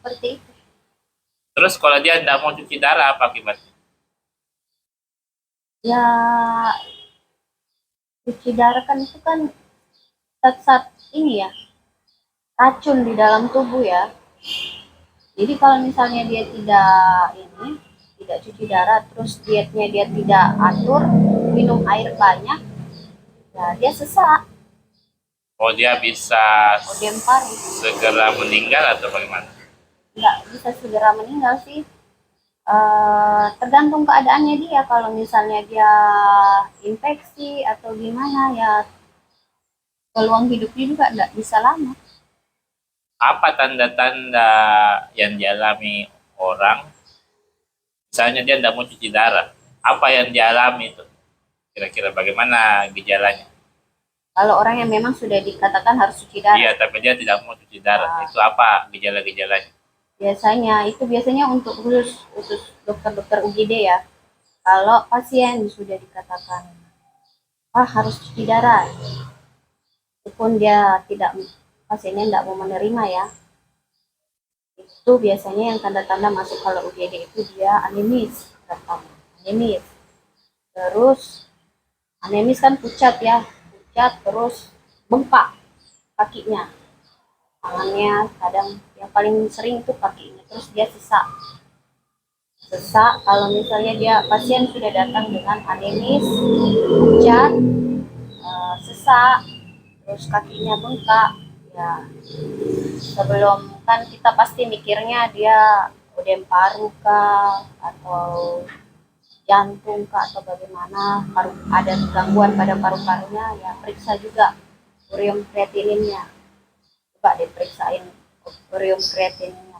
seperti itu. Terus kalau dia tidak mau cuci darah apa akibatnya? Ya, cuci darah kan itu kan zat-zat ini ya, racun di dalam tubuh ya. Jadi kalau misalnya dia tidak cuci darah, terus dietnya dia tidak atur, minum air banyak, ya dia sesak. Oh, dia bisa Odem paru. segera meninggal atau bagaimana? Nggak bisa segera meninggal sih. Tergantung keadaannya dia. Kalau misalnya dia infeksi atau gimana ya, peluang hidupnya juga nggak bisa lama. Apa tanda-tanda yang dialami orang? Misalnya dia tidak mau cuci darah. Apa yang dialami itu? Kira-kira bagaimana gejalanya? Kalau orang yang memang sudah dikatakan harus cuci darah. Iya, tapi dia tidak mau cuci darah. Itu apa gejala-gejalanya? Biasanya untuk khusus dokter-dokter UGD ya. Kalau pasien sudah dikatakan harus cuci darah, walaupun dia tidak pasiennya tidak mau menerima ya, itu biasanya yang tanda-tanda masuk kalau UGD itu dia anemis pertama, anemis. Terus anemis kan pucat ya, pucat terus bengkak kakinya, tangannya kadang yang paling sering itu kakinya, terus dia sesak kalau misalnya dia pasien sudah datang dengan anemis, pucat, sesak, terus kakinya bengkak, ya sebelum kan kita pasti mikirnya dia odem paru kah atau jantung kah atau bagaimana, ada gangguan pada paru-parunya, ya periksa juga urium kreatininnya, coba diperiksain urium kreatininnya,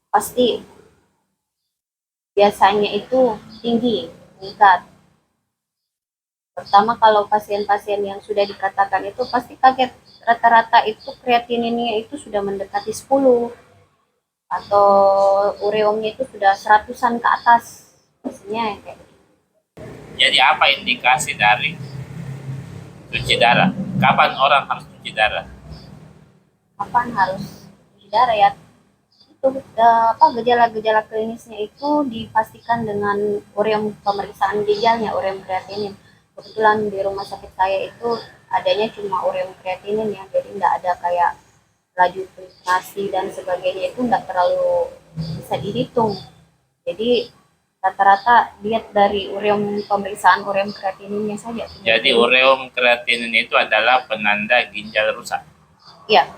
pasti biasanya itu tinggi, meningkat. Pertama kalau pasien-pasien yang sudah dikatakan itu pasti kaget, rata-rata itu kreatininnya itu sudah mendekati 10 atau ureumnya itu sudah 100-an ke atas, biasanya kayak gitu. Jadi apa indikasi dari cuci darah? Kapan orang harus cuci darah? Kapan harus cuci darah ya? Itu gejala-gejala klinisnya itu dipastikan dengan ureum, pemeriksaan ginjalnya, ureum kreatinin. Kebetulan di rumah sakit saya itu adanya cuma ureum kreatinin ya, jadi nggak ada kayak laju filtrasi dan sebagainya, itu nggak terlalu bisa dihitung. Jadi rata-rata lihat dari ureum, pemeriksaan ureum kreatininnya saja. Jadi ureum kreatinin itu adalah penanda ginjal rusak. Iya.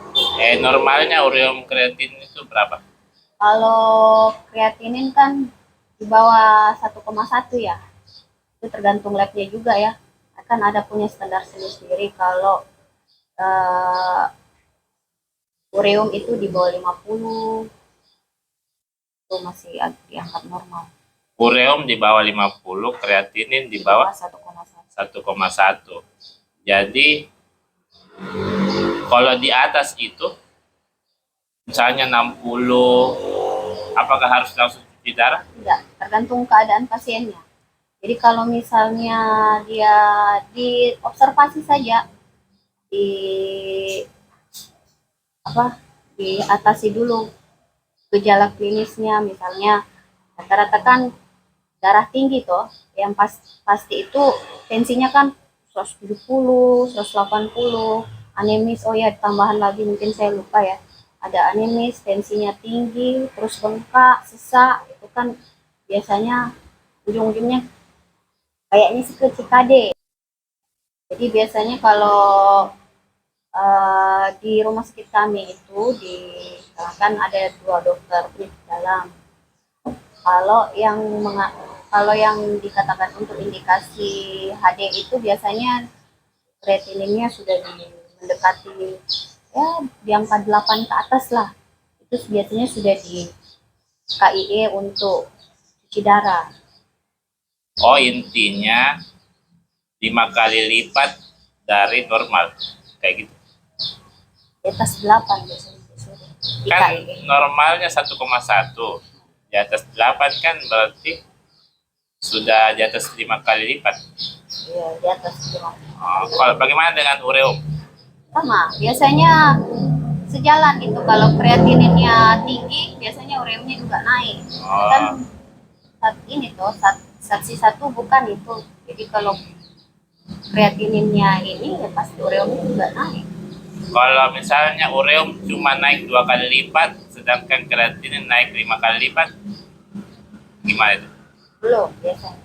Normalnya ureum kreatinin itu berapa? Kalau kreatinin kan di bawah 1,1 ya. Itu tergantung labnya juga ya. Akan ada punya standar sendiri. Kalau ureum itu di bawah 50 itu masih dianggap normal. Ureum di bawah 50, kreatinin di bawah 1,1. Jadi kalau di atas itu misalnya 60, apakah harus langsung cuci darah? Tidak, tergantung keadaan pasiennya. Jadi kalau misalnya dia diobservasi saja, diatasi dulu gejala klinisnya, misalnya rata-rata kan darah tinggi toh, yang pasti itu tensinya kan 170, 180, anemis, oh ya tambahan lagi mungkin saya lupa ya, ada anemis, tensinya tinggi, terus bengkak, sesak, itu kan biasanya ujung-ujungnya kayaknya sih ke CKD. Jadi biasanya kalau di rumah sakit kami itu kan ada 2 dokter penyakit dalam. Kalau yang dikatakan untuk indikasi HD itu biasanya kreatininnya sudah mendekati ya di angka 8 ke atas lah. Itu biasanya sudah di KIE untuk cuci darah. Oh, intinya 5 kali lipat dari normal, kayak gitu. Di atas 8 biasanya. Kan normalnya 1,1. Di atas 8 kan berarti sudah di atas 5 kali lipat. Iya, di atas 5. Kalau bagaimana dengan ureum? Sama, biasanya sejalan gitu. Kalau kreatininnya tinggi, biasanya ureumnya juga naik. Kan Oh, saat ini tuh, saat sisa tuh bukan itu. Jadi kalau kreatininnya ini, ya pasti ureumnya juga naik. kalau misalnya ureum cuma naik 2 kali lipat, sedangkan kreatinin naik 5 kali lipat, gimana itu? Belum biasanya.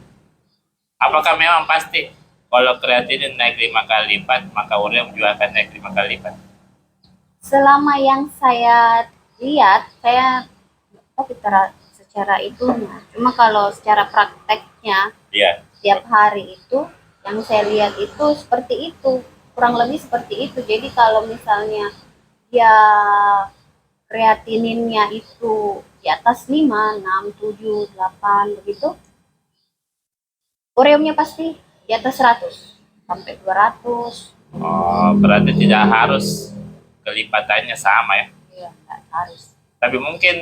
Apakah memang pasti kalau kreatinin naik 5 kali lipat, maka ureum juga akan naik 5 kali lipat? Selama yang saya lihat, saya tahu secara itunya. Cuma kalau secara prakteknya, Iya. tiap hari itu, yang saya lihat itu seperti itu. Kurang lebih seperti itu. Jadi kalau misalnya dia kreatininnya itu di atas 5, 6, 7, 8 begitu, ureumnya pasti di atas 100 sampai 200. Oh, berarti tidak harus kelipatannya sama ya. Ya, nggak harus. Tapi mungkin